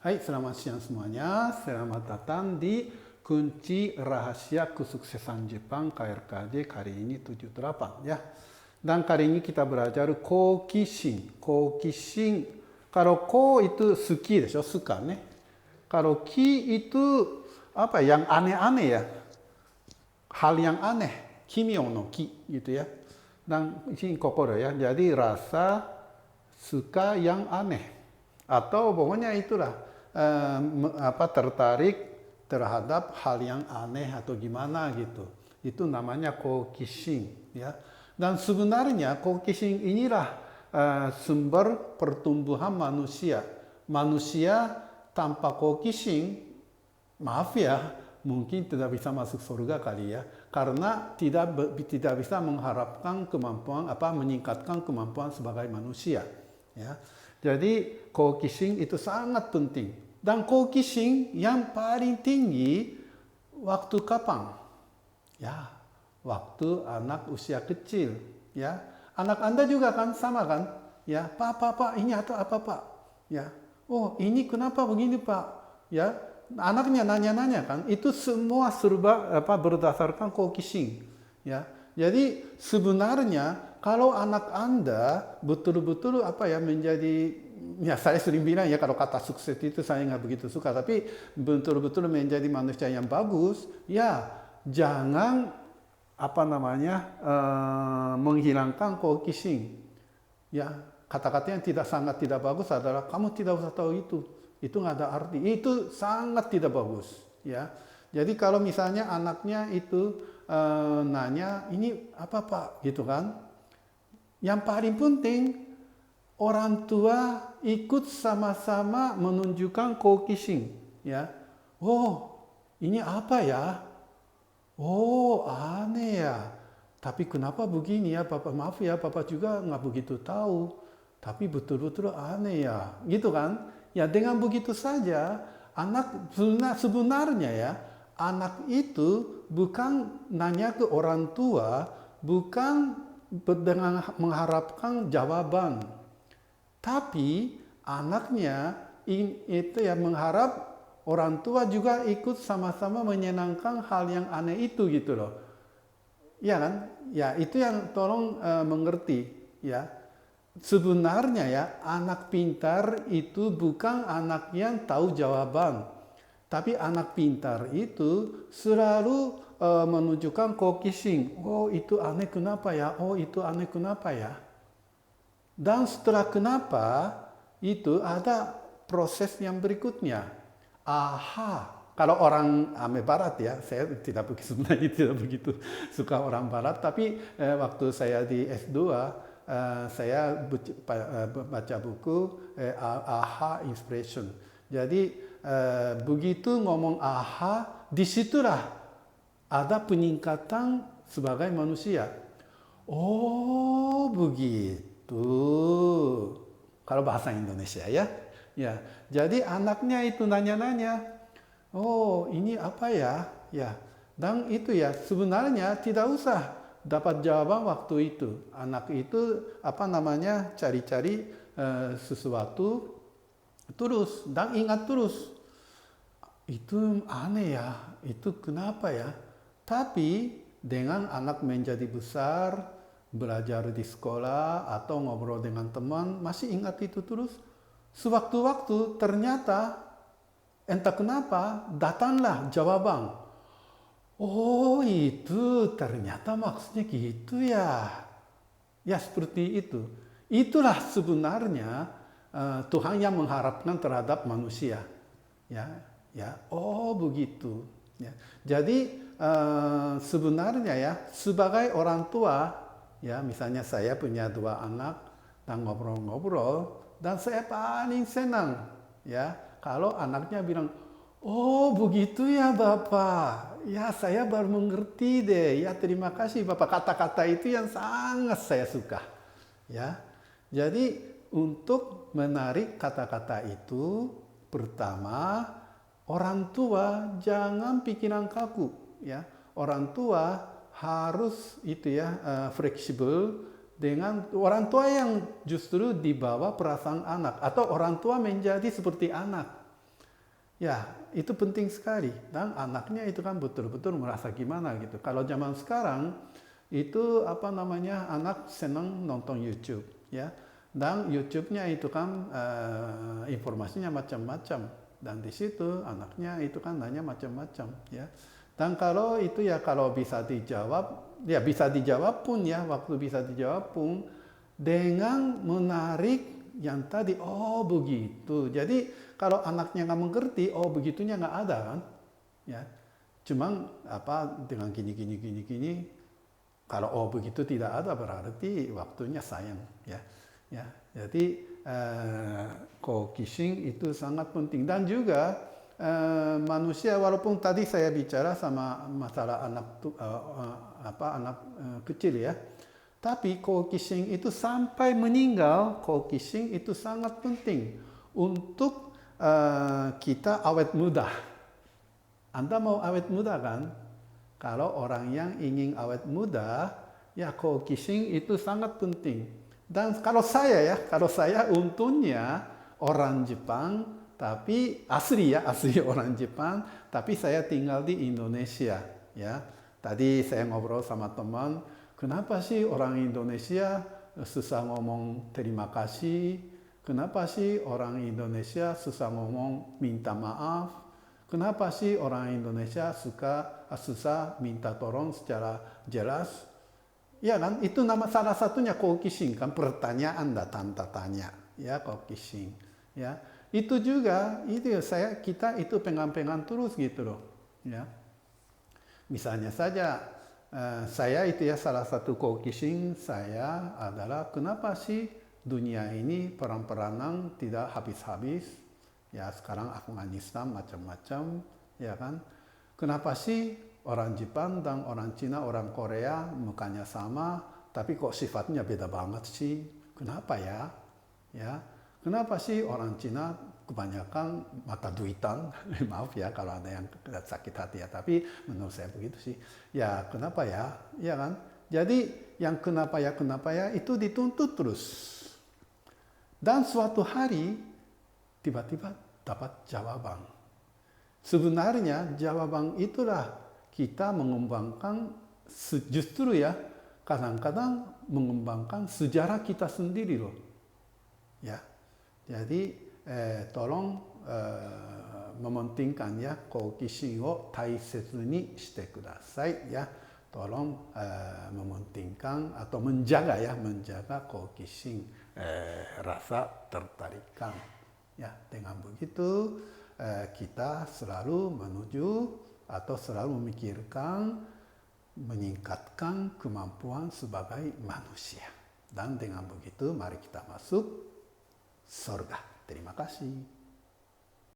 Hai, selamat siang semuanya. Selamat datang di Kunci Rahasia Kesuksesan Jepang KRKJ kali ini 78 ya. Dan kali ini kita belajar Kokishin. Kokishin. Kalau ko itu suki でしょ, suka nih. Kalau ki itu apa yang aneh-aneh ya. Hal yang aneh. Kimyo no ki gitu ya. Dan shin kokoro ya. Jadi rasa suka yang aneh. Atau pokoknya itulah. Tertarik terhadap hal yang aneh atau gimana gitu. Itu namanya kokishin ya. Dan sebenarnya kokishin inilah sumber pertumbuhan manusia. Manusia tanpa kokishin, maaf ya, mungkin tidak bisa masuk surga kali ya. Karena tidak bisa mengharapkan kemampuan meningkatkan kemampuan sebagai manusia ya. Jadi kokishin itu sangat penting. Dan kokishin yang paling tinggi waktu kapan? Ya, waktu anak usia kecil. Ya, anak Anda juga kan sama kan? Ya, Pak, ini atau apa Pak? Ya, oh ini kenapa begini Pak? Ya, anaknya nanya-nanya kan? Itu semua serba berdasarkan kokishin. Ya, jadi sebenarnya kalau anak Anda betul-betul menjadi, ya saya sering bilang ya kalau kata sukses itu saya nggak begitu suka, tapi betul-betul menjadi manusia yang bagus, ya jangan menghilangkan kokishin. Ya, kata-kata yang sangat tidak bagus adalah kamu tidak usah tahu itu nggak ada arti, itu sangat tidak bagus. Ya, jadi kalau misalnya anaknya itu nanya ini apa Pak gitu kan, yang paling penting orang tua ikut sama-sama menunjukkan kokishin ya. Oh, ini apa ya? Oh, aneh ya. Tapi kenapa begini ya, Papa? Maaf ya, Papa juga nggak begitu tahu. Tapi betul-betul aneh ya, gitu kan? Ya dengan begitu saja, anak sebenarnya ya, anak itu bukan nanya ke orang tua, bukan dengan mengharapkan jawaban. Tapi anaknya itu ya mengharap orang tua juga ikut sama-sama menyenangkan hal yang aneh itu gitu loh. Ya kan? Ya itu yang tolong mengerti ya. Sebenarnya ya anak pintar itu bukan anak yang tahu jawaban. Tapi anak pintar itu selalu menunjukkan kokishin. Oh itu aneh kenapa ya? Oh itu aneh kenapa ya? Dan setelah kenapa itu ada proses yang berikutnya. Aha. Kalau orang Barat ya, saya sebenarnya tidak begitu suka orang Barat. Tapi waktu saya di S2, saya baca buku Aha Inspiration. Jadi begitu ngomong aha, disitulah ada peningkatan sebagai manusia. Oh begitu. Kalau bahasa Indonesia ya. Ya, jadi anaknya itu nanya-nanya, oh ini apa ya? Ya, dan itu ya sebenarnya tidak usah dapat jawaban waktu itu. Anak itu cari-cari sesuatu terus dan ingat terus. Itu aneh ya, itu kenapa ya? Tapi dengan anak menjadi besar, belajar di sekolah atau ngobrol dengan teman, masih ingat itu terus. Sewaktu-waktu ternyata entah kenapa datanglah jawaban. Oh itu ternyata maksudnya gitu ya. Ya seperti itu. Itulah sebenarnya Tuhan yang mengharapkan terhadap manusia. Ya, oh begitu. Ya. Jadi sebenarnya ya sebagai orang tua, ya misalnya saya punya 2 anak dan ngobrol-ngobrol. Dan saya paling senang ya kalau anaknya bilang, oh begitu ya Bapak, ya saya baru mengerti deh, ya terima kasih Bapak. Kata-kata itu yang sangat saya suka ya. Jadi untuk menarik kata-kata itu, pertama orang tua jangan pikiran kaku ya. Orang tua harus fleksibel. Dengan orang tua yang justru dibawa perasaan anak, atau orang tua menjadi seperti anak. Ya, itu penting sekali. Dan anaknya itu kan betul-betul merasa gimana gitu. Kalau zaman sekarang itu apa namanya, anak senang nonton YouTube ya. Dan YouTube-nya itu kan informasinya macam-macam. Dan di situ anaknya itu kan nanya macam-macam ya. Dan kalau itu ya kalau bisa dijawab, ya bisa dijawab pun ya, waktu bisa dijawab pun dengan menarik yang tadi, oh begitu. Jadi kalau anaknya nggak mengerti, oh begitunya nggak ada kan, ya. Cuman apa dengan gini. Kalau oh begitu tidak ada berarti waktunya sayang, ya. Ya, jadi co-kissing itu sangat penting dan juga manusia walaupun tadi saya bicara sama masalah anak kecil ya. Tapi co-kissing itu sampai meninggal, co-kissing itu sangat penting untuk kita awet muda. Anda mau awet muda kan? Kalau orang yang ingin awet muda, ya co-kissing itu sangat penting. Dan kalau saya untungnya orang Jepang, tapi asli orang Jepang, tapi saya tinggal di Indonesia. Ya, tadi saya ngobrol sama teman, kenapa sih orang Indonesia susah ngomong terima kasih? Kenapa sih orang Indonesia susah ngomong minta maaf? Kenapa sih orang Indonesia susah minta tolong secara jelas? Ya kan, itu salah satunya co-kissing kan, pertanyaan dan tanda tanya, ya co-kissing. Ya, itu juga itu kita itu pengen terus gitu loh, ya. Misalnya saja saya itu ya salah satu co-kissing saya adalah kenapa sih dunia ini perang-perangan tidak habis-habis? Ya sekarang Afghanistan macam-macam, ya kan? Kenapa sih orang Jepang dan orang Cina, orang Korea mukanya sama, tapi kok sifatnya beda banget sih? Kenapa ya? Ya, kenapa sih orang Cina kebanyakan mata duitan? Maaf ya kalau ada yang sakit hati ya, tapi menurut saya begitu sih. Ya kenapa ya? Ya kan? Jadi yang kenapa ya itu dituntut terus. Dan suatu hari tiba-tiba dapat jawaban. Sebenarnya jawaban itulah kita mengembangkan justru ya kadang-kadang mengembangkan sejarah kita sendiri loh. Ya, jadi tolong mementingkan ya co-kissingを大切にしてくださいya. Tolong mementingkan atau menjaga co-kissing, rasa tertarikan. Ya, dengan begitu kita selalu menuju atau selalu memikirkan meningkatkan kemampuan sebagai manusia. Dan dengan begitu mari kita masuk surga. Terima kasih.